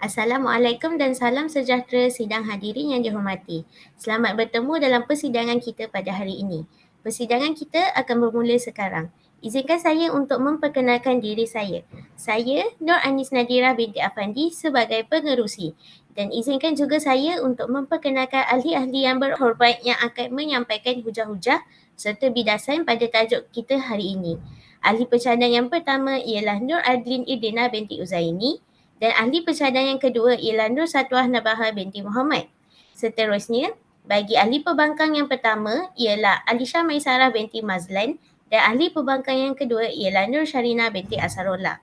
Assalamualaikum dan salam sejahtera sidang hadirin yang dihormati. Selamat bertemu dalam persidangan kita pada hari ini. Persidangan kita akan bermula sekarang. Izinkan saya untuk memperkenalkan diri saya. Saya Nur Anis Nadira binti Afandi sebagai pengerusi. Dan izinkan juga saya untuk memperkenalkan ahli-ahli yang berhormat yang akan menyampaikan hujah-hujah serta bidasan pada tajuk kita hari ini. Ahli pencadang yang pertama ialah Nur Adlin Idina binti Uzaini. Dan ahli pencadang yang kedua ialah Nur Satwah Nabaha binti Muhammad. Seterusnya, bagi ahli pembangkang yang pertama ialah Alisha Maisarah binti Mazlan dan ahli pembangkang yang kedua ialah Nur Sharina binti Asarullah.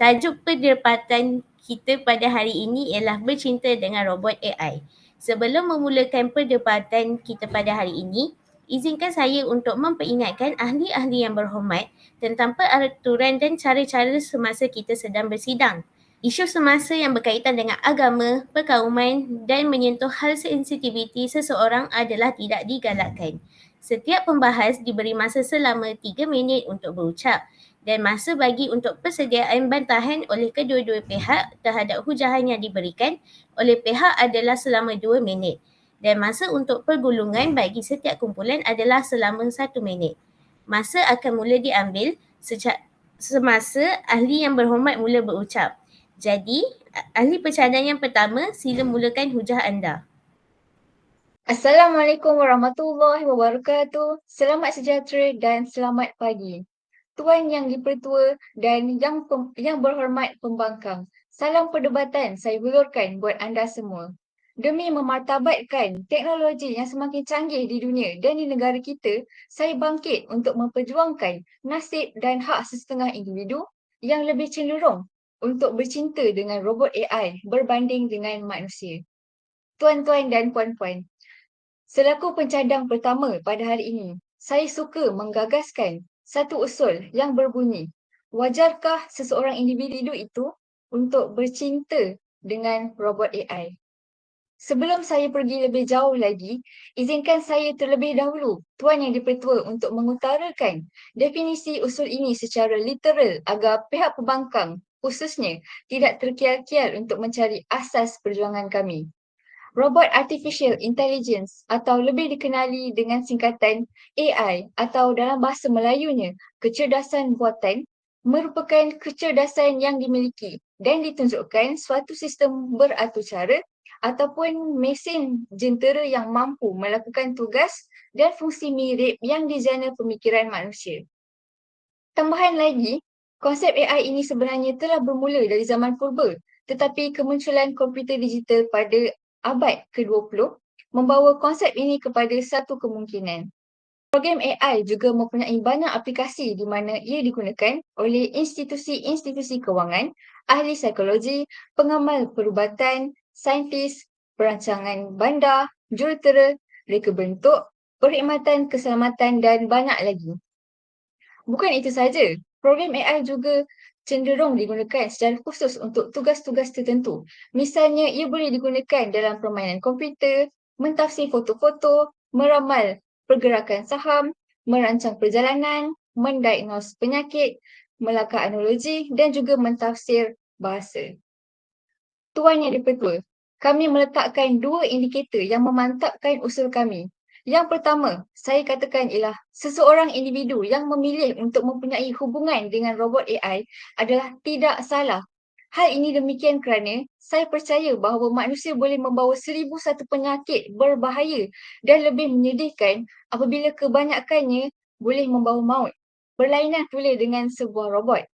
Tajuk perdebatan kita pada hari ini ialah bercinta dengan robot AI. Sebelum memulakan perdebatan kita pada hari ini, izinkan saya untuk memperingatkan ahli-ahli yang berhormat tentang peraturan dan cara-cara semasa kita sedang bersidang. Isu semasa yang berkaitan dengan agama, perkauman dan menyentuh hal sensitiviti seseorang adalah tidak digalakkan. Setiap pembahas diberi masa selama 3 minit untuk berucap dan masa bagi untuk persediaan bantahan oleh kedua-dua pihak terhadap hujahan yang diberikan oleh pihak adalah selama 2 minit. Dan masa untuk pergulungan bagi setiap kumpulan adalah selama 1 minit. Masa akan mula diambil semasa ahli yang berhormat mula berucap. Jadi, ahli pencadang yang pertama, sila mulakan hujah anda. Assalamualaikum warahmatullahi wabarakatuh. Selamat sejahtera dan selamat pagi. Tuan Yang Dipertua dan yang berhormat pembangkang. Salam perdebatan saya hulurkan buat anda semua. Demi memartabatkan teknologi yang semakin canggih di dunia dan di negara kita, saya bangkit untuk memperjuangkan nasib dan hak sesetengah individu yang lebih cenderung untuk bercinta dengan robot AI berbanding dengan manusia. Tuan-tuan dan puan-puan, selaku pencadang pertama pada hari ini, saya suka menggagaskan satu usul yang berbunyi, wajarkah seseorang individu itu untuk bercinta dengan robot AI? Sebelum saya pergi lebih jauh lagi, izinkan saya terlebih dahulu, Tuan Yang Dipertua, untuk mengutarakan definisi usul ini secara literal agar pihak pembangkang khususnya tidak terkial-kial untuk mencari asas perjuangan kami. Robot Artificial Intelligence atau lebih dikenali dengan singkatan AI atau dalam bahasa Melayunya, kecerdasan buatan, merupakan kecerdasan yang dimiliki dan ditunjukkan suatu sistem beratur cara ataupun mesin jentera yang mampu melakukan tugas dan fungsi mirip yang dijana pemikiran manusia. Tambahan lagi, konsep AI ini sebenarnya telah bermula dari zaman purba, tetapi kemunculan komputer digital pada abad ke-20 membawa konsep ini kepada satu kemungkinan. Program AI juga mempunyai banyak aplikasi di mana ia digunakan oleh institusi-institusi kewangan, ahli psikologi, pengamal perubatan, saintis, perancangan bandar, jurutera, reka bentuk, perkhidmatan keselamatan dan banyak lagi. Bukan itu saja, program AI juga cenderung digunakan secara khusus untuk tugas-tugas tertentu. Misalnya, ia boleh digunakan dalam permainan komputer, mentafsir foto-foto, meramal pergerakan saham, merancang perjalanan, mendiagnos penyakit, melakar analogi dan juga mentafsir bahasa. Tuan Yang Dipertua, kami meletakkan dua indikator yang memantapkan usul kami. Yang pertama, saya katakan ialah seseorang individu yang memilih untuk mempunyai hubungan dengan robot AI adalah tidak salah. Hal ini demikian kerana saya percaya bahawa manusia boleh membawa 1001 penyakit berbahaya dan lebih menyedihkan apabila kebanyakannya boleh membawa maut. Berlainan pula dengan sebuah robot.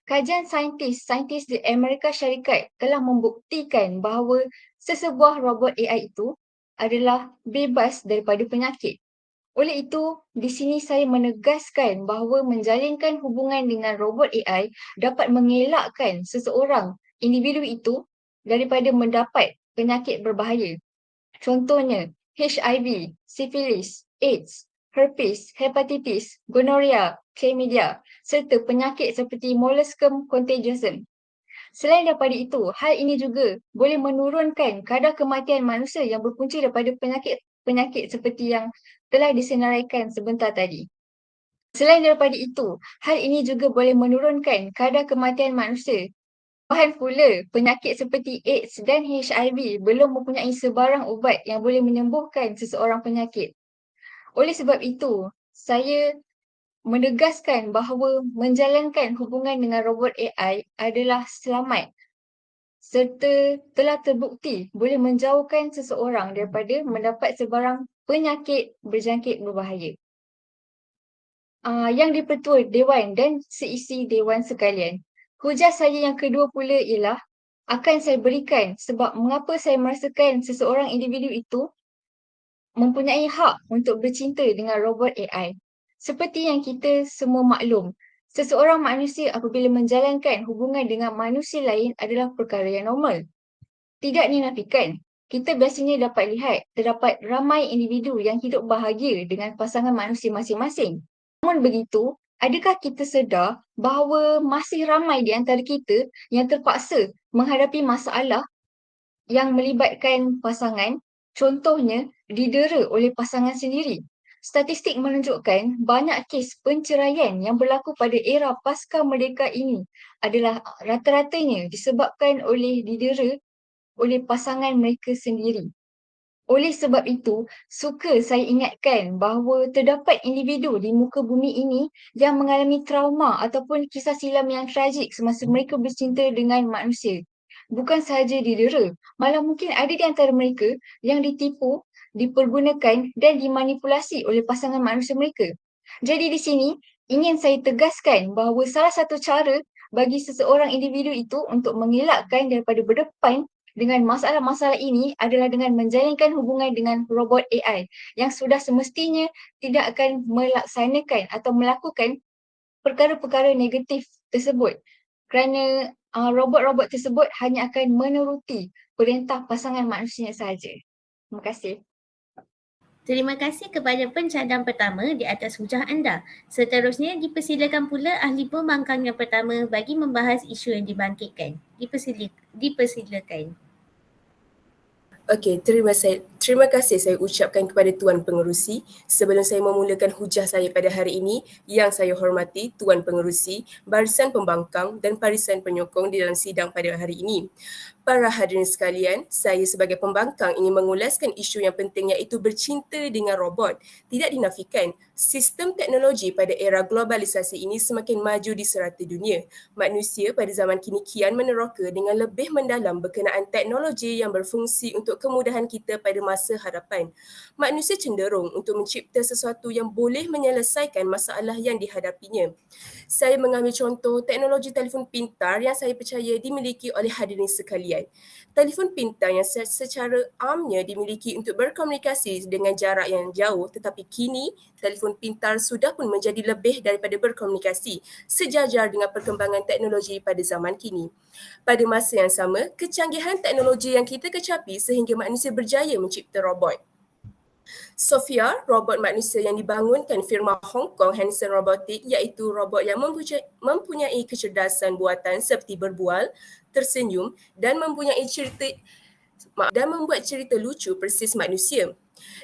Kajian saintis di Amerika Syarikat telah membuktikan bahawa sesebuah robot AI itu adalah bebas daripada penyakit. Oleh itu, di sini saya menegaskan bahawa menjalinkan hubungan dengan robot AI dapat mengelakkan seseorang individu itu daripada mendapat penyakit berbahaya. Contohnya, HIV, sifilis, AIDS, herpes, hepatitis, gonorea, chlamydia, serta penyakit seperti molluscum contagiosum. Selain daripada itu, hal ini juga boleh menurunkan kadar kematian manusia yang berpunca daripada penyakit seperti yang telah disenaraikan sebentar tadi. Selain daripada itu, hal ini juga boleh menurunkan kadar kematian manusia Bahan pula, penyakit seperti AIDS dan HIV belum mempunyai sebarang ubat yang boleh menyembuhkan seseorang penyakit. Oleh sebab itu, saya menegaskan bahawa menjalankan hubungan dengan robot AI adalah selamat serta telah terbukti boleh menjauhkan seseorang daripada mendapat sebarang penyakit berjangkit berbahaya. Yang di-Pertua Dewan dan seisi Dewan sekalian, hujah saya yang kedua pula ialah akan saya berikan sebab mengapa saya merasakan seseorang individu itu mempunyai hak untuk bercinta dengan robot AI. Seperti yang kita semua maklum, seseorang manusia apabila menjalankan hubungan dengan manusia lain adalah perkara yang normal. Tidak dinafikan, kita biasanya dapat lihat terdapat ramai individu yang hidup bahagia dengan pasangan manusia masing-masing. Namun begitu, adakah kita sedar bahawa masih ramai di antara kita yang terpaksa menghadapi masalah yang melibatkan pasangan, contohnya didera oleh pasangan sendiri? Statistik menunjukkan banyak kes penceraian yang berlaku pada era pasca merdeka ini adalah rata-ratanya disebabkan oleh didera oleh pasangan mereka sendiri. Oleh sebab itu, suka saya ingatkan bahawa terdapat individu di muka bumi ini yang mengalami trauma ataupun kisah silam yang tragik semasa mereka bercinta dengan manusia. Bukan sahaja didera, malah mungkin ada di antara mereka yang ditipu, dipergunakan dan dimanipulasi oleh pasangan manusia mereka. Jadi di sini, ingin saya tegaskan bahawa salah satu cara bagi seseorang individu itu untuk mengelakkan daripada berdepan dengan masalah-masalah ini adalah dengan menjalinkan hubungan dengan robot AI yang sudah semestinya tidak akan melaksanakan atau melakukan perkara-perkara negatif tersebut kerana robot-robot tersebut hanya akan menuruti perintah pasangan manusia sahaja. Terima kasih. Terima kasih kepada pencadang pertama di atas hujah anda. Seterusnya dipersilakan pula ahli pembangkang yang pertama bagi membahas isu yang dibangkitkan. Dipersilakan. Okey, terima kasih saya ucapkan kepada Tuan Pengerusi. Sebelum saya memulakan hujah saya pada hari ini, yang saya hormati Tuan Pengerusi, barisan pembangkang dan barisan penyokong di dalam sidang pada hari ini. Para hadirin sekalian, saya sebagai pembangkang ingin mengulaskan isu yang penting iaitu bercinta dengan robot. Tidak dinafikan, sistem teknologi pada era globalisasi ini semakin maju di serata dunia. Manusia pada zaman kini kian meneroka dengan lebih mendalam berkenaan teknologi yang berfungsi untuk kemudahan kita pada masa hadapan. Manusia cenderung untuk mencipta sesuatu yang boleh menyelesaikan masalah yang dihadapinya. Saya mengambil contoh teknologi telefon pintar yang saya percaya dimiliki oleh hadirin sekalian. Telefon pintar yang secara amnya dimiliki untuk berkomunikasi dengan jarak yang jauh, tetapi kini telefon pintar sudah pun menjadi lebih daripada berkomunikasi, sejajar dengan perkembangan teknologi pada zaman kini. Pada masa yang sama, kecanggihan teknologi yang kita kecapi sehingga manusia berjaya mencipta robot. Sophia, robot manusia yang dibangunkan firma Hong Kong Hanson Robotics, iaitu robot yang mempunyai kecerdasan buatan seperti berbual, tersenyum dan mempunyai membuat cerita lucu persis manusia.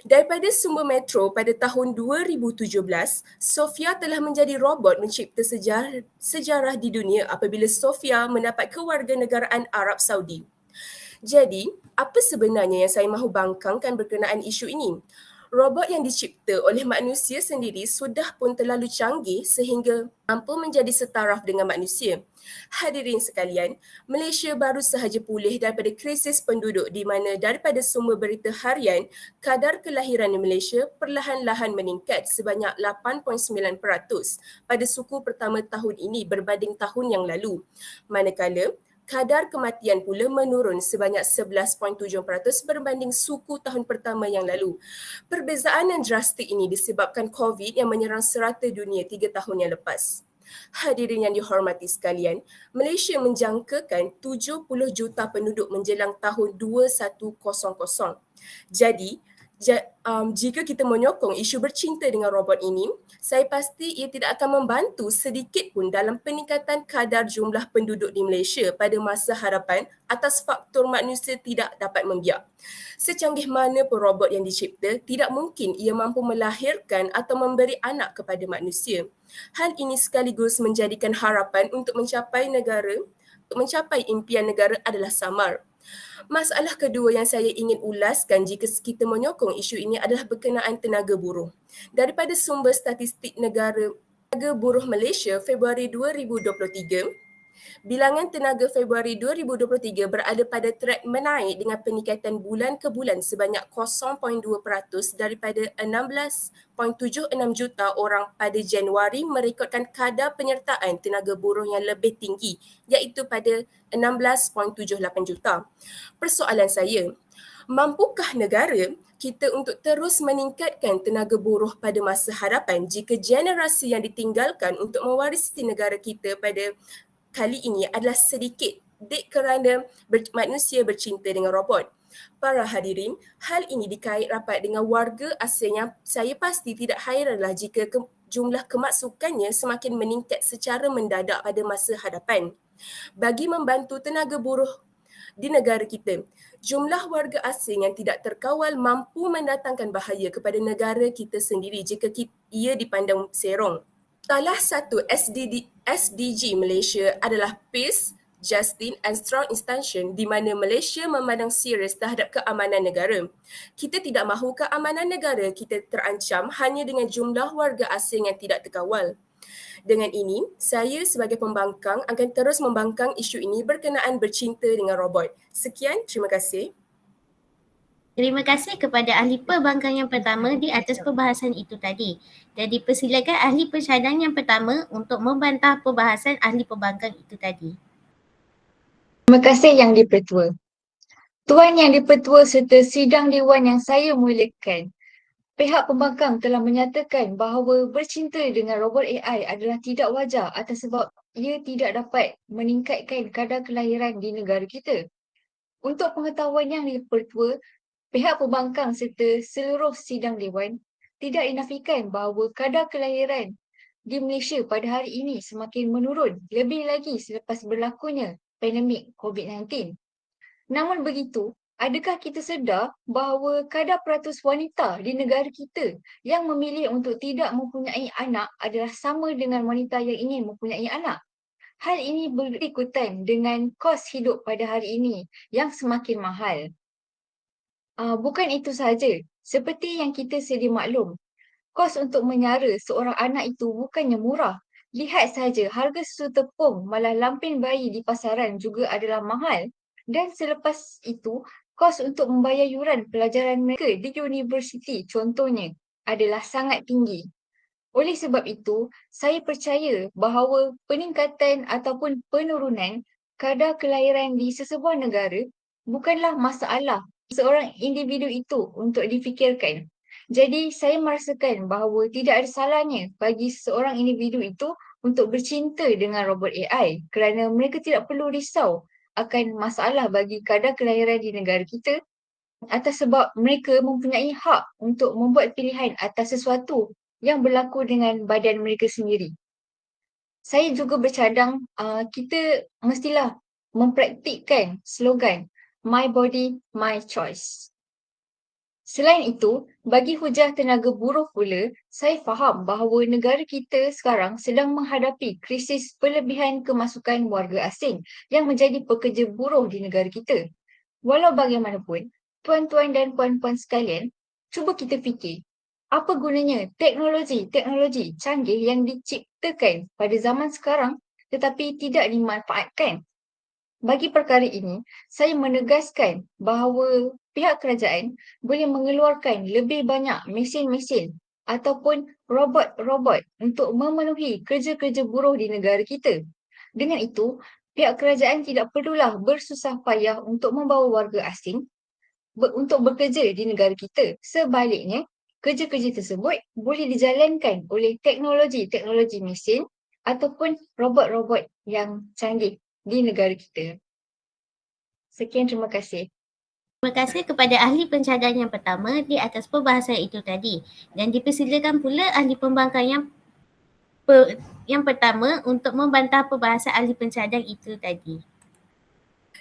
Daripada sumber Metro pada tahun 2017, Sophia telah menjadi robot mencipta sejarah di dunia apabila Sophia mendapat kewarganegaraan Arab Saudi. Jadi, apa sebenarnya yang saya mahu bangkangkan berkenaan isu ini? Robot yang dicipta oleh manusia sendiri sudah pun terlalu canggih sehingga mampu menjadi setaraf dengan manusia. Hadirin sekalian, Malaysia baru sahaja pulih daripada krisis penduduk di mana daripada sumber berita harian, kadar kelahiran di Malaysia perlahan-lahan meningkat sebanyak 8.9% pada suku pertama tahun ini berbanding tahun yang lalu. Manakala, kadar kematian pula menurun sebanyak 11.7% berbanding suku tahun pertama yang lalu. Perbezaan yang drastik ini disebabkan COVID yang menyerang serata dunia 3 tahun yang lepas. Hadirin yang dihormati sekalian, Malaysia menjangkakan 70 juta penduduk menjelang tahun 2100. Jadi, jika kita menyokong isu bercinta dengan robot ini, saya pasti ia tidak akan membantu sedikit pun dalam peningkatan kadar jumlah penduduk di Malaysia pada masa hadapan atas faktor manusia tidak dapat membiak. Secanggih mana pun robot yang dicipta, tidak mungkin ia mampu melahirkan atau memberi anak kepada manusia. Hal ini sekaligus menjadikan harapan untuk mencapai negara mencapai impian negara adalah samar. Masalah kedua yang saya ingin ulaskan jika kita menyokong isu ini adalah berkenaan tenaga buruh. Daripada sumber statistik negara Tenaga Buruh Malaysia Februari 2023, bilangan tenaga Februari 2023 berada pada trek menaik dengan peningkatan bulan ke bulan sebanyak 0.2% daripada 16.76 juta orang pada Januari, merekodkan kadar penyertaan tenaga buruh yang lebih tinggi iaitu pada 16.78 juta. Persoalan saya, mampukah negara kita untuk terus meningkatkan tenaga buruh pada masa hadapan jika generasi yang ditinggalkan untuk mewarisi negara kita pada kali ini adalah sedikit kerana manusia bercinta dengan robot? Para hadirin, hal ini dikait rapat dengan warga asing yang saya pasti tidak hairanlah jika jumlah kemasukannya semakin meningkat secara mendadak pada masa hadapan. Bagi membantu tenaga buruh di negara kita, jumlah warga asing yang tidak terkawal mampu mendatangkan bahaya kepada negara kita sendiri jika ia dipandang serong. Salah satu SDG Malaysia adalah Peace, Justice and Strong Extension, di mana Malaysia memandang serius terhadap keamanan negara. Kita tidak mahu keamanan negara kita terancam hanya dengan jumlah warga asing yang tidak terkawal. Dengan ini, saya sebagai pembangkang akan terus membangkang isu ini berkenaan bercinta dengan robot. Sekian, terima kasih. Terima kasih kepada ahli pembangkang yang pertama di atas perbahasan itu tadi. Dan dipersilakan ahli pencadang yang pertama untuk membantah perbahasan ahli pembangkang itu tadi. Terima kasih Yang di-Pertua. Tuan Yang di-Pertua serta sidang Dewan yang saya muliakan, pihak pembangkang telah menyatakan bahawa bercinta dengan robot AI adalah tidak wajar atas sebab ia tidak dapat meningkatkan kadar kelahiran di negara kita. Untuk pengetahuan Yang di-Pertua, pihak pembangkang serta seluruh sidang Dewan tidak dinafikan bahawa kadar kelahiran di Malaysia pada hari ini semakin menurun, lebih lagi selepas berlakunya pandemik COVID-19. Namun begitu, adakah kita sedar bahawa kadar peratus wanita di negara kita yang memilih untuk tidak mempunyai anak adalah sama dengan wanita yang ingin mempunyai anak? Hal ini berikutan dengan kos hidup pada hari ini yang semakin mahal. Bukan itu sahaja, seperti yang kita sedia maklum, kos untuk menyara seorang anak itu bukannya murah. Lihat saja harga susu tepung malah lampin bayi di pasaran juga adalah mahal. Dan selepas itu, kos untuk membayar yuran pelajaran mereka di universiti contohnya adalah sangat tinggi. Oleh sebab itu, saya percaya bahawa peningkatan ataupun penurunan kadar kelahiran di sesebuah negara bukanlah masalah seorang individu itu untuk difikirkan. Jadi saya merasakan bahawa tidak ada salahnya bagi seorang individu itu untuk bercinta dengan robot AI kerana mereka tidak perlu risau akan masalah bagi kadar kelahiran di negara kita atas sebab mereka mempunyai hak untuk membuat pilihan atas sesuatu yang berlaku dengan badan mereka sendiri. Saya juga bercadang kita mestilah mempraktikkan slogan My Body, My Choice. Selain itu, bagi hujah tenaga buruh pula, saya faham bahawa negara kita sekarang sedang menghadapi krisis pelebihan kemasukan warga asing yang menjadi pekerja buruh di negara kita. Walau bagaimanapun, tuan-tuan dan puan-puan sekalian, cuba kita fikir, apa gunanya teknologi canggih yang diciptakan pada zaman sekarang tetapi tidak dimanfaatkan? Bagi perkara ini, saya menegaskan bahawa pihak kerajaan boleh mengeluarkan lebih banyak mesin-mesin ataupun robot-robot untuk memenuhi kerja-kerja buruh di negara kita. Dengan itu, pihak kerajaan tidak perlulah bersusah payah untuk membawa warga asing untuk bekerja di negara kita. Sebaliknya, kerja-kerja tersebut boleh dijalankan oleh teknologi-teknologi mesin ataupun robot-robot yang canggih di negara kita. Sekian, terima kasih. Terima kasih kepada ahli pencadang yang pertama di atas perbahasan itu tadi. Dan dipersilakan pula ahli pembangkang yang pertama untuk membantah perbahasan ahli pencadang itu tadi.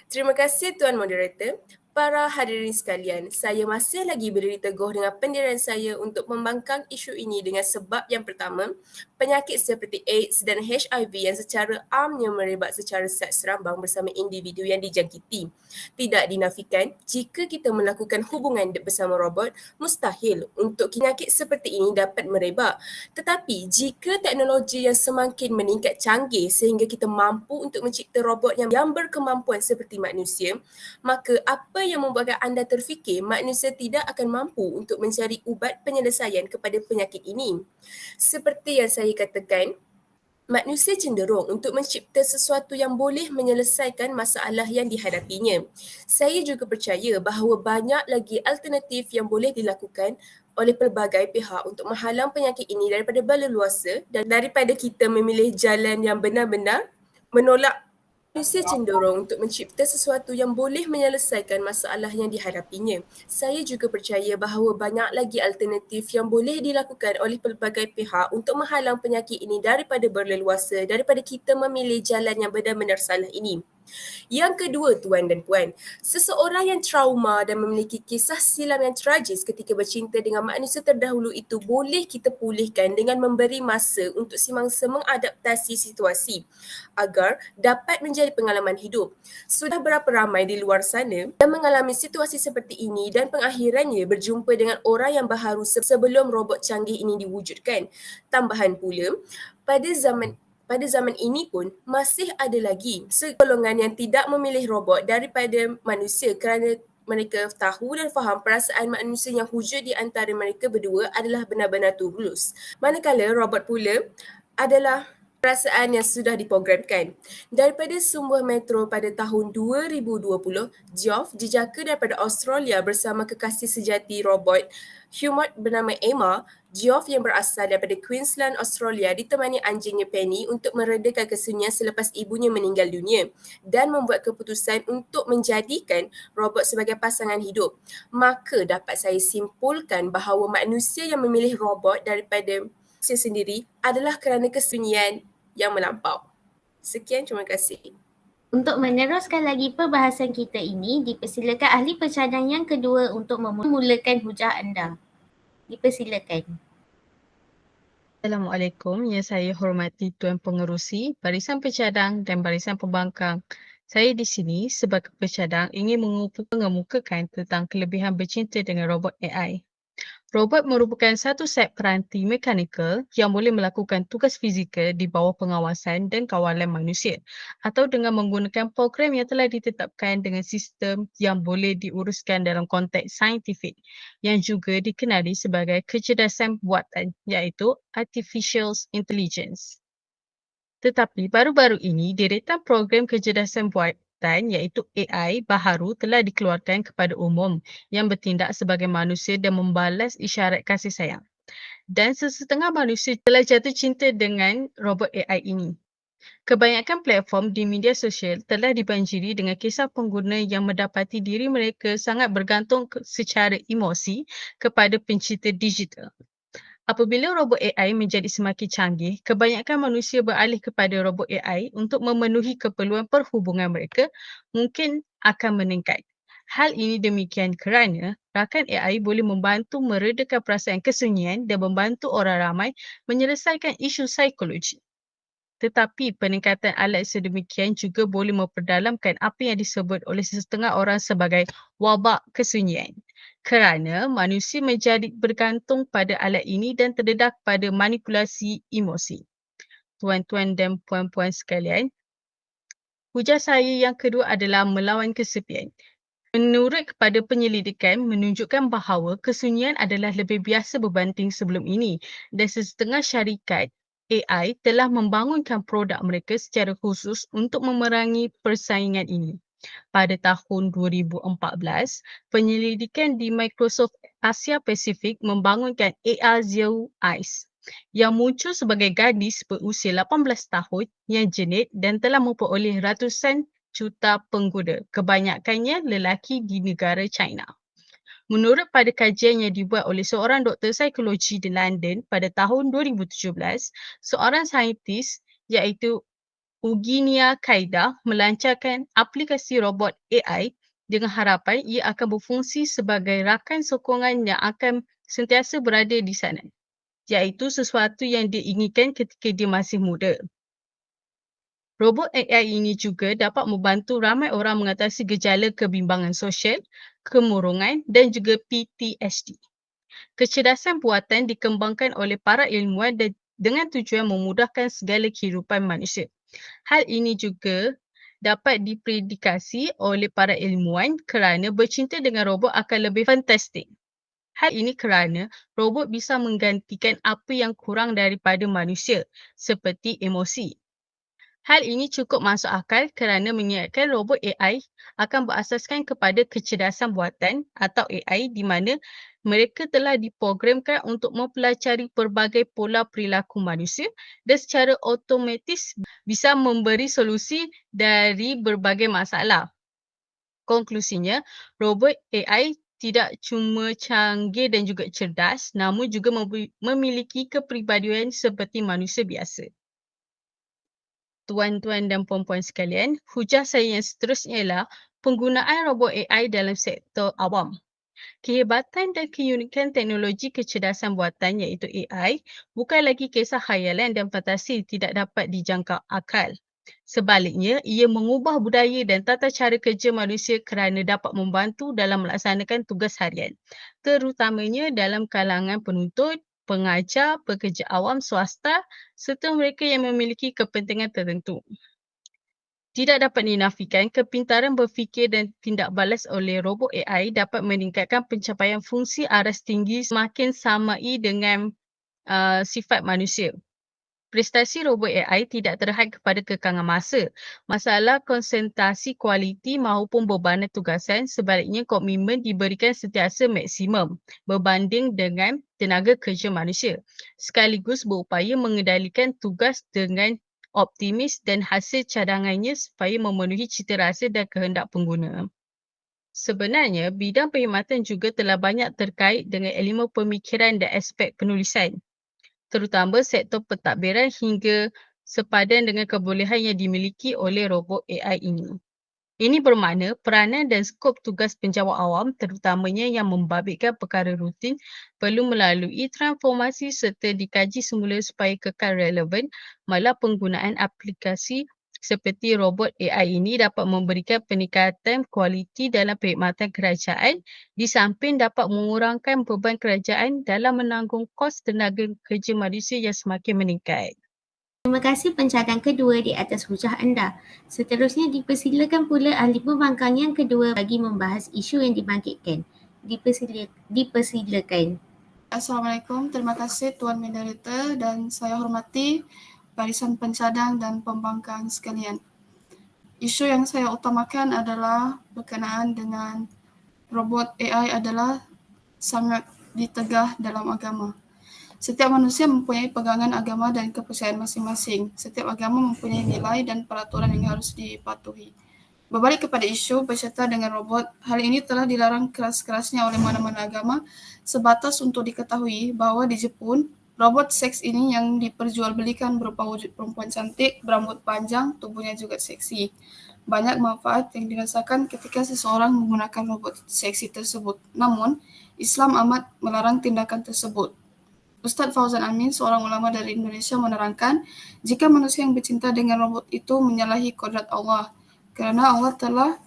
Terima kasih Tuan Moderator. Para hadirin sekalian, saya masih lagi berdiri teguh dengan pendirian saya untuk membangkang isu ini dengan sebab yang pertama, penyakit seperti AIDS dan HIV yang secara amnya merebak secara seks serambang bersama individu yang dijangkiti. Tidak dinafikan, jika kita melakukan hubungan bersama robot, mustahil untuk penyakit seperti ini dapat merebak. Tetapi jika teknologi yang semakin meningkat canggih sehingga kita mampu untuk mencipta robot yang berkemampuan seperti manusia, maka apa yang membuatkan anda terfikir manusia tidak akan mampu untuk mencari ubat penyelesaian kepada penyakit ini? Seperti yang saya katakan, manusia cenderung untuk mencipta sesuatu yang boleh menyelesaikan masalah yang dihadapinya. Saya juga percaya bahawa banyak lagi alternatif yang boleh dilakukan oleh pelbagai pihak untuk menghalang penyakit ini daripada berleluasa dan daripada kita memilih jalan yang benar-benar menolak. Manusia cenderung untuk mencipta sesuatu yang boleh menyelesaikan masalah yang dihadapinya. Saya juga percaya bahawa banyak lagi alternatif yang boleh dilakukan oleh pelbagai pihak untuk menghalang penyakit ini daripada berleluasa, daripada kita memilih jalan yang benar-benar salah ini. Yang kedua, tuan dan puan, seseorang yang trauma dan memiliki kisah silam yang tragis ketika bercinta dengan manusia terdahulu itu boleh kita pulihkan dengan memberi masa untuk si mangsa mengadaptasi situasi agar dapat menjadi pengalaman hidup. Sudah berapa ramai di luar sana yang mengalami situasi seperti ini dan pengakhirannya berjumpa dengan orang yang baharu sebelum robot canggih ini diwujudkan. Tambahan pula, pada zaman ini pun masih ada lagi segolongan yang tidak memilih robot daripada manusia kerana mereka tahu dan faham perasaan manusia yang wujud di antara mereka berdua adalah benar-benar tulus. Manakala robot pula adalah perasaan yang sudah diprogramkan. Daripada sumber Metro pada tahun 2020, Geoff dijaka daripada Australia bersama kekasih sejati robot humanoid bernama Emma. Geoff yang berasal daripada Queensland, Australia ditemani anjingnya Penny untuk meredakan kesunyian selepas ibunya meninggal dunia dan membuat keputusan untuk menjadikan robot sebagai pasangan hidup. Maka dapat saya simpulkan bahawa manusia yang memilih robot daripada manusia sendiri adalah kerana kesunyian yang melampau. Sekian, terima kasih. Untuk meneruskan lagi perbahasan kita ini, dipersilakan ahli pencadang yang kedua untuk memulakan hujah anda. Dipersilakan. Assalamualaikum, yang saya hormati Tuan Pengerusi, Barisan Pencadang dan Barisan Pembangkang. Saya di sini sebagai pencadang ingin mengemukakan tentang kelebihan bercinta dengan robot AI. Robot merupakan satu set peranti mekanikal yang boleh melakukan tugas fizikal di bawah pengawasan dan kawalan manusia atau dengan menggunakan program yang telah ditetapkan dengan sistem yang boleh diuruskan dalam konteks saintifik yang juga dikenali sebagai kecerdasan buatan iaitu Artificial Intelligence. Tetapi baru-baru ini, deretan program kecerdasan buatan iaitu AI baharu telah dikeluarkan kepada umum yang bertindak sebagai manusia dan membalas isyarat kasih sayang. Dan sesetengah manusia telah jatuh cinta dengan robot AI ini. Kebanyakan platform di media sosial telah dibanjiri dengan kisah pengguna yang mendapati diri mereka sangat bergantung secara emosi kepada pencipta digital. Apabila robot AI menjadi semakin canggih, kebanyakan manusia beralih kepada robot AI untuk memenuhi keperluan perhubungan mereka mungkin akan meningkat. Hal ini demikian kerana rakan AI boleh membantu meredakan perasaan kesunyian dan membantu orang ramai menyelesaikan isu psikologi. Tetapi peningkatan alat sedemikian juga boleh memperdalamkan apa yang disebut oleh sesetengah orang sebagai wabak kesunyian. Kerana manusia menjadi bergantung pada alat ini dan terdedah pada manipulasi emosi. Tuan-tuan dan puan-puan sekalian, hujah saya yang kedua adalah melawan kesepian. Menurut kepada penyelidikan menunjukkan bahawa kesunyian adalah lebih biasa berbanding sebelum ini dan sesetengah syarikat AI telah membangunkan produk mereka secara khusus untuk memerangi persaingan ini. Pada tahun 2014, penyelidikan di Microsoft Asia Pasifik membangunkan AR Zero Eyes yang muncul sebagai gadis berusia 18 tahun yang jenit dan telah memperoleh ratusan juta pengguna, kebanyakannya lelaki di negara China. Menurut pada kajian yang dibuat oleh seorang doktor psikologi di London pada tahun 2017, seorang saintis iaitu Eugenia Kaida melancarkan aplikasi robot AI dengan harapan ia akan berfungsi sebagai rakan sokongan yang akan sentiasa berada di sana, iaitu sesuatu yang diinginkan ketika dia masih muda. Robot AI ini juga dapat membantu ramai orang mengatasi gejala kebimbangan sosial, kemurungan dan juga PTSD. Kecerdasan buatan dikembangkan oleh para ilmuwan dengan tujuan memudahkan segala kehidupan manusia. Hal ini juga dapat dipredikasi oleh para ilmuwan kerana bercinta dengan robot akan lebih fantastik. Hal ini kerana robot bisa menggantikan apa yang kurang daripada manusia, seperti emosi. Hal ini cukup masuk akal kerana mengingatkan robot AI akan berasaskan kepada kecerdasan buatan atau AI di mana mereka telah diprogramkan untuk mempelajari pelbagai pola perilaku manusia dan secara otomatis bisa memberi solusi dari berbagai masalah. Konklusinya, robot AI tidak cuma canggih dan juga cerdas, namun juga memiliki kepribadian seperti manusia biasa. Tuan-tuan dan puan-puan sekalian, hujah saya yang seterusnya ialah penggunaan robot AI dalam sektor awam. Kehebatan dan keunikan teknologi kecerdasan buatan iaitu AI bukan lagi kisah khayalan dan fantasi tidak dapat dijangka akal. Sebaliknya, ia mengubah budaya dan tata cara kerja manusia kerana dapat membantu dalam melaksanakan tugas harian, terutamanya dalam kalangan penuntut, pengajar, pekerja awam swasta serta mereka yang memiliki kepentingan tertentu. Tidak dapat dinafikan, kepintaran berfikir dan tindak balas oleh robot AI dapat meningkatkan pencapaian fungsi aras tinggi semakin samai dengan sifat manusia. Prestasi robot AI tidak terhad kepada kekangan masa, masalah konsentrasi kualiti maupun bebanan tugasan. Sebaliknya, komitmen diberikan sentiasa maksimum berbanding dengan tenaga kerja manusia, sekaligus berupaya mengendalikan tugas dengan optimis dan hasil cadangannya supaya memenuhi citarasa dan kehendak pengguna. Sebenarnya, bidang perkhidmatan juga telah banyak terkait dengan ilmu pemikiran dan aspek penulisan, terutama sektor pentadbiran hingga sepadan dengan kebolehan yang dimiliki oleh robot AI ini. Ini bermakna peranan dan skop tugas penjawat awam terutamanya yang membabitkan perkara rutin perlu melalui transformasi serta dikaji semula supaya kekal relevan, malah penggunaan aplikasi seperti robot AI ini dapat memberikan peningkatan kualiti dalam perkhidmatan kerajaan di samping dapat mengurangkan beban kerajaan dalam menanggung kos tenaga kerja manusia yang semakin meningkat. Terima kasih pencadang kedua di atas hujah anda. Seterusnya dipersilakan pula ahli pembangkang yang kedua bagi membahas isu yang dibangkitkan. Dipersilakan. Assalamualaikum, terima kasih Tuan Moderator dan saya hormati barisan pencadang dan pembangkang sekalian. Isu yang saya utamakan adalah berkenaan dengan robot AI adalah sangat ditegah dalam agama. Setiap manusia mempunyai pegangan agama dan kepercayaan masing-masing. Setiap agama mempunyai nilai dan peraturan yang harus dipatuhi. Berbalik kepada isu berserta dengan robot, hal ini telah dilarang keras-kerasnya oleh mana-mana agama sebatas untuk diketahui bahawa di Jepun, robot seks ini yang diperjualbelikan berupa wujud perempuan cantik, berambut panjang, tubuhnya juga seksi. Banyak manfaat yang dirasakan ketika seseorang menggunakan robot seksi tersebut. Namun, Islam amat melarang tindakan tersebut. Ustaz Fauzan Amin, seorang ulama dari Indonesia, menerangkan jika manusia yang bercinta dengan robot itu menyalahi kodrat Allah, kerana Allah telah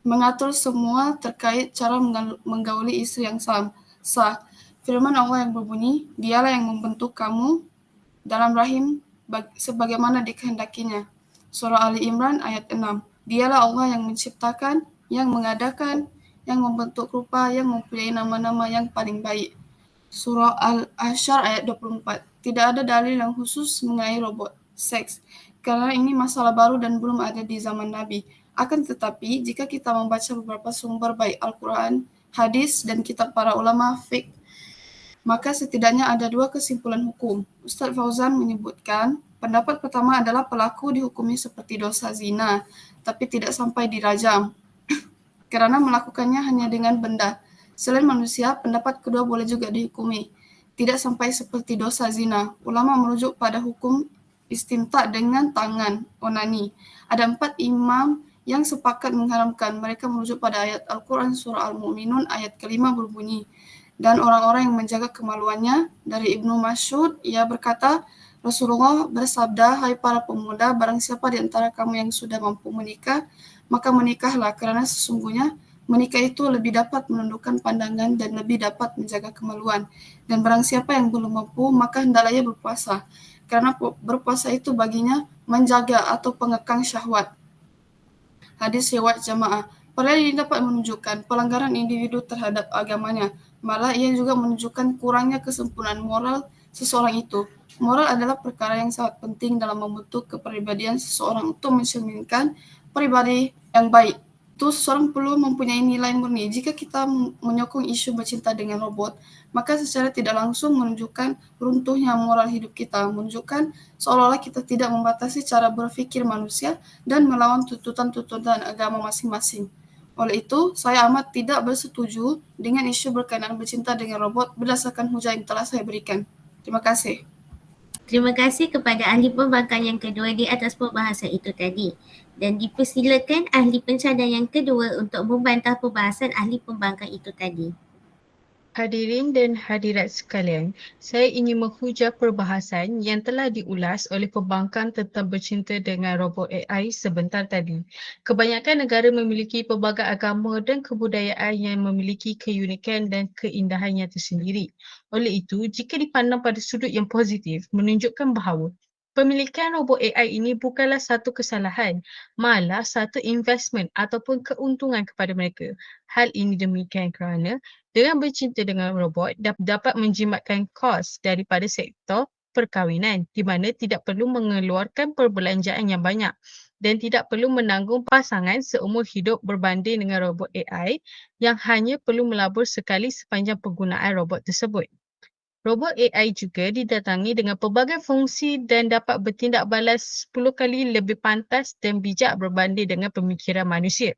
mengatur semua terkait cara menggauli isteri yang sah. Firman Allah yang berbunyi, dialah yang membentuk kamu dalam rahim sebagaimana dikehendakinya. Surah Ali Imran ayat 6. Dialah Allah yang menciptakan, yang mengadakan, yang membentuk rupa, yang mempunyai nama-nama yang paling baik. Surah Al-Ahsyar ayat 24. Tidak ada dalil yang khusus mengenai robot seks, kerana ini masalah baru dan belum ada di zaman Nabi. Akan tetapi, jika kita membaca beberapa sumber baik Al-Quran, hadis, dan kitab para ulama fiqh, maka setidaknya ada dua kesimpulan hukum. Ustaz Fauzan menyebutkan, pendapat pertama adalah pelaku dihukumi seperti dosa zina, tapi tidak sampai dirajam, kerana melakukannya hanya dengan benda. Selain manusia, pendapat kedua boleh juga dihukumi, tidak sampai seperti dosa zina. Ulama merujuk pada hukum istimta dengan tangan, onani. Ada 4 imam yang sepakat mengharamkan. Mereka merujuk pada ayat Al-Quran surah Al-Mu'minun ayat ke-5 berbunyi, dan orang-orang yang menjaga kemaluannya. Dari Ibnu Mas'ud, ia berkata, Rasulullah bersabda, hai para pemuda, barang siapa di antara kamu yang sudah mampu menikah, maka menikahlah, kerana sesungguhnya menikah itu lebih dapat menundukkan pandangan dan lebih dapat menjaga kemaluan. Dan barang siapa yang belum mampu, maka hendaklah ia berpuasa, kerana berpuasa itu baginya menjaga atau pengekang syahwat. Hadis riwayat jamaah. Perkara ini dapat menunjukkan pelanggaran individu terhadap agamanya. Malah ia juga menunjukkan kurangnya kesempurnaan moral seseorang itu. Moral adalah perkara yang sangat penting dalam membentuk kepribadian seseorang untuk mencerminkan pribadi yang baik. Itu seseorang perlu mempunyai nilai murni. Jika kita menyokong isu bercinta dengan robot, maka secara tidak langsung menunjukkan runtuhnya moral hidup kita, menunjukkan seolah-olah kita tidak membatasi cara berfikir manusia dan melawan tuntutan-tuntutan agama masing-masing. Oleh itu, saya amat tidak bersetuju dengan isu berkenaan bercinta dengan robot berdasarkan hujah yang telah saya berikan. Terima kasih. Terima kasih kepada ahli pembangkang yang kedua di atas perbahasan itu tadi. Dan dipersilakan ahli pencadang yang kedua untuk membantah perbahasan ahli pembangkang itu tadi. Hadirin dan hadirat sekalian, saya ingin menghujah perbahasan yang telah diulas oleh pembangkang tentang bercinta dengan robot AI sebentar tadi. Kebanyakan negara memiliki pelbagai agama dan kebudayaan yang memiliki keunikan dan keindahannya tersendiri. Oleh itu, jika dipandang pada sudut yang positif, menunjukkan bahawa pemilikan robot AI ini bukanlah satu kesalahan, malah satu investment ataupun keuntungan kepada mereka. Hal ini demikian kerana dengan bercinta dengan robot dapat menjimatkan kos daripada sektor perkahwinan di mana tidak perlu mengeluarkan perbelanjaan yang banyak dan tidak perlu menanggung pasangan seumur hidup berbanding dengan robot AI yang hanya perlu melabur sekali sepanjang penggunaan robot tersebut. Robot AI juga didatangi dengan pelbagai fungsi dan dapat bertindak balas 10 kali lebih pantas dan bijak berbanding dengan pemikiran manusia.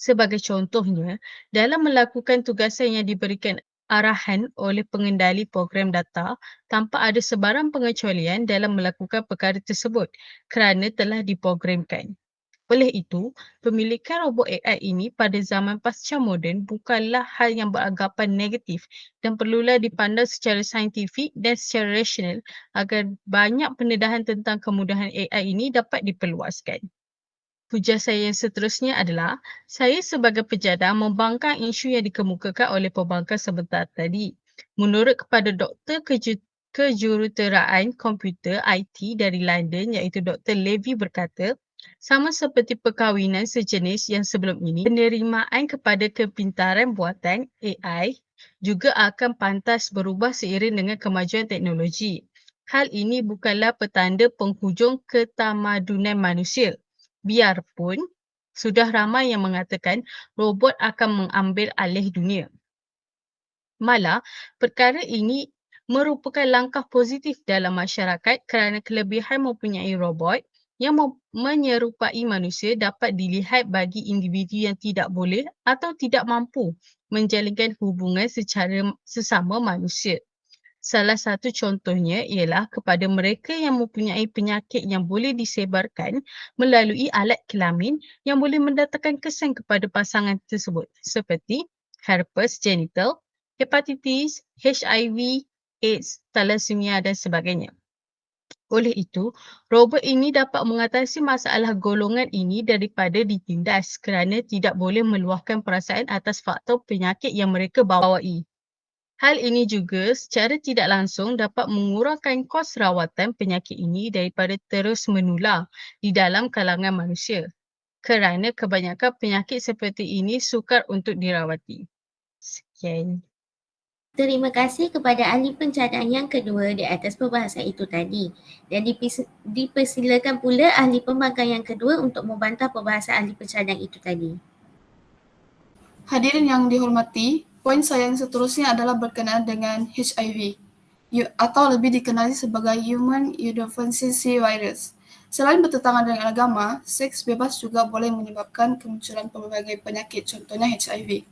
Sebagai contohnya, dalam melakukan tugasan yang diberikan arahan oleh pengendali program data tanpa ada sebarang pengecualian dalam melakukan perkara tersebut kerana telah diprogramkan. Oleh itu, pemilikan robot AI ini pada zaman pasca moden bukanlah hal yang beranggapan negatif dan perlulah dipandang secara saintifik dan secara rasional agar banyak pendedahan tentang kemudahan AI ini dapat diperluaskan. Hujah saya yang seterusnya adalah, saya sebagai pejadang membangkang isu yang dikemukakan oleh pembangkang sebentar tadi. Menurut kepada Doktor Kejuruteraan Komputer IT dari London iaitu Dr. Levy berkata, sama seperti perkahwinan sejenis yang sebelum ini, penerimaan kepada kepintaran buatan AI juga akan pantas berubah seiring dengan kemajuan teknologi. Hal ini bukanlah petanda penghujung ketamadunan manusia. Biarpun sudah ramai yang mengatakan robot akan mengambil alih dunia. Malah, perkara ini merupakan langkah positif dalam masyarakat kerana kelebihan mempunyai robot yang menyerupai manusia dapat dilihat bagi individu yang tidak boleh atau tidak mampu menjalinkan hubungan secara sesama manusia. Salah satu contohnya ialah kepada mereka yang mempunyai penyakit yang boleh disebarkan melalui alat kelamin yang boleh mendatangkan kesan kepada pasangan tersebut seperti herpes genital, hepatitis, HIV, AIDS, thalassemia dan sebagainya. Oleh itu, robot ini dapat mengatasi masalah golongan ini daripada ditindas kerana tidak boleh meluahkan perasaan atas faktor penyakit yang mereka bawai. Hal ini juga secara tidak langsung dapat mengurangkan kos rawatan penyakit ini daripada terus menular di dalam kalangan manusia kerana kebanyakan penyakit seperti ini sukar untuk dirawati. Sekian. Terima kasih kepada ahli pencadang yang kedua di atas perbahasan itu tadi. Dan dipersilakan pula ahli pembangkang yang kedua untuk membantah perbahasan ahli pencadang itu tadi. Hadirin yang dihormati, poin saya yang seterusnya adalah berkenaan dengan HIV atau lebih dikenali sebagai Human Immunodeficiency Virus. Selain bertentangan dengan agama, seks bebas juga boleh menyebabkan kemunculan pelbagai penyakit, contohnya HIV.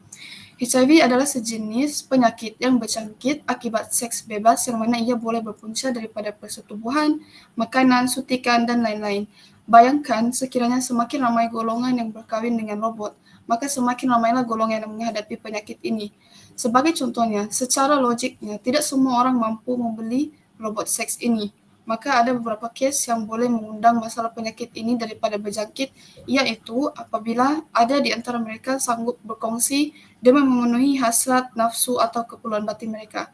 HIV adalah sejenis penyakit yang berjangkit akibat seks bebas yang mana ia boleh berpunca daripada persetubuhan, makanan, suntikan dan lain-lain. Bayangkan sekiranya semakin ramai golongan yang berkahwin dengan robot, maka semakin ramailah golongan yang menghadapi penyakit ini. Sebagai contohnya, secara logiknya tidak semua orang mampu membeli robot seks ini. Maka ada beberapa kes yang boleh mengundang masalah penyakit ini daripada berjangkit, iaitu apabila ada di antara mereka sanggup berkongsi demi memenuhi hasrat, nafsu atau keperluan batin mereka.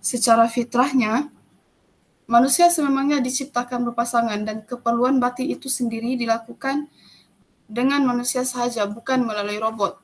Secara fitrahnya, manusia sememangnya diciptakan berpasangan dan keperluan batin itu sendiri dilakukan dengan manusia sahaja, bukan melalui robot.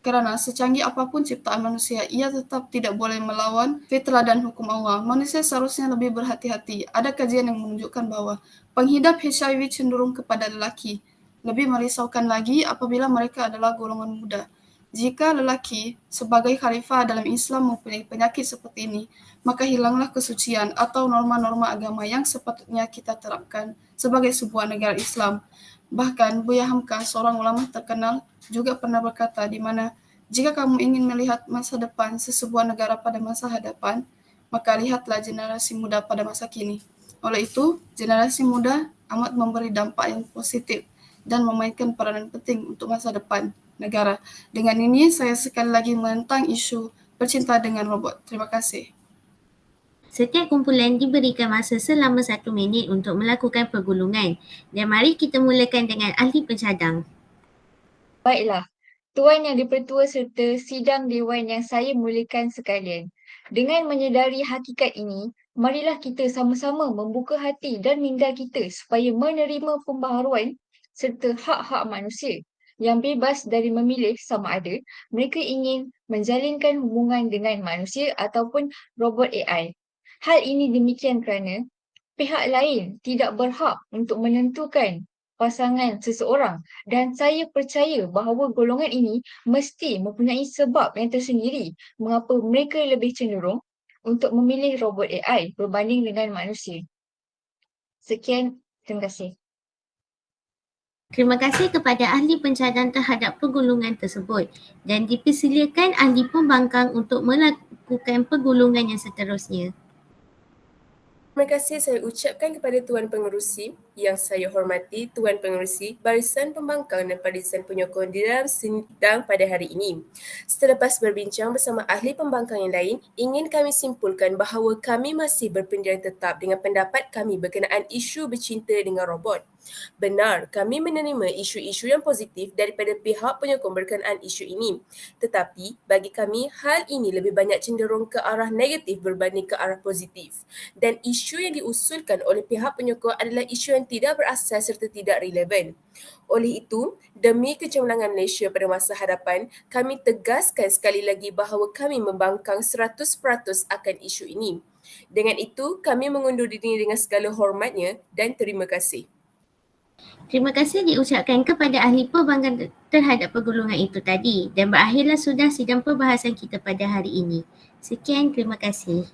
Kerana secanggih apapun ciptaan manusia, ia tetap tidak boleh melawan fitrah dan hukum Allah. Manusia seharusnya lebih berhati-hati. Ada kajian yang menunjukkan bahawa penghidap HIV cenderung kepada lelaki. Lebih merisaukan lagi apabila mereka adalah golongan muda. Jika lelaki sebagai khalifah dalam Islam mempunyai penyakit seperti ini, maka hilanglah kesucian atau norma-norma agama yang sepatutnya kita terapkan sebagai sebuah negara Islam. Bahkan Buya Hamka, seorang ulama terkenal, juga pernah berkata di mana jika kamu ingin melihat masa depan sesebuah negara pada masa hadapan, maka lihatlah generasi muda pada masa kini. Oleh itu, generasi muda amat memberi dampak yang positif dan memainkan peranan penting untuk masa depan negara. Dengan ini, saya sekali lagi menentang isu bercinta dengan robot. Terima kasih. Setiap kumpulan diberikan masa selama 1 minit untuk melakukan pergulungan. Dan mari kita mulakan dengan ahli pencadang. Baiklah, Tuan Yang di-Pertua serta sidang Dewan yang saya muliakan sekalian. Dengan menyedari hakikat ini, marilah kita sama-sama membuka hati dan minda kita supaya menerima pembaharuan serta hak-hak manusia yang bebas dari memilih sama ada mereka ingin menjalinkan hubungan dengan manusia ataupun robot AI. Hal ini demikian kerana pihak lain tidak berhak untuk menentukan pasangan seseorang dan saya percaya bahawa golongan ini mesti mempunyai sebab yang tersendiri mengapa mereka lebih cenderung untuk memilih robot AI berbanding dengan manusia. Sekian, terima kasih. Terima kasih kepada ahli pencadang terhadap pergulungan tersebut dan dipersilakan ahli pembangkang untuk melakukan pergulungan yang seterusnya. Terima kasih saya ucapkan kepada Tuan Pengerusi yang saya hormati, Tuan Pengerusi, Barisan Pembangkang dan Barisan Penyokong di dalam sidang pada hari ini. Selepas berbincang bersama ahli pembangkang yang lain, ingin kami simpulkan bahawa kami masih berpendirian tetap dengan pendapat kami berkenaan isu bercinta dengan robot. Benar, kami menerima isu-isu yang positif daripada pihak penyokong berkenaan isu ini. Tetapi, bagi kami, hal ini lebih banyak cenderung ke arah negatif berbanding ke arah positif. Dan isu yang diusulkan oleh pihak penyokong adalah isu yang tidak berasas serta tidak relevan. Oleh itu, demi kecemerlangan Malaysia pada masa hadapan, kami tegaskan sekali lagi bahawa kami membangkang 100% akan isu ini. Dengan itu, kami mengundur diri dengan segala hormatnya dan terima kasih. Terima kasih diucapkan kepada ahli pembangkang terhadap pergulungan itu tadi dan berakhirlah sudah sidang perbahasan kita pada hari ini. Sekian, terima kasih.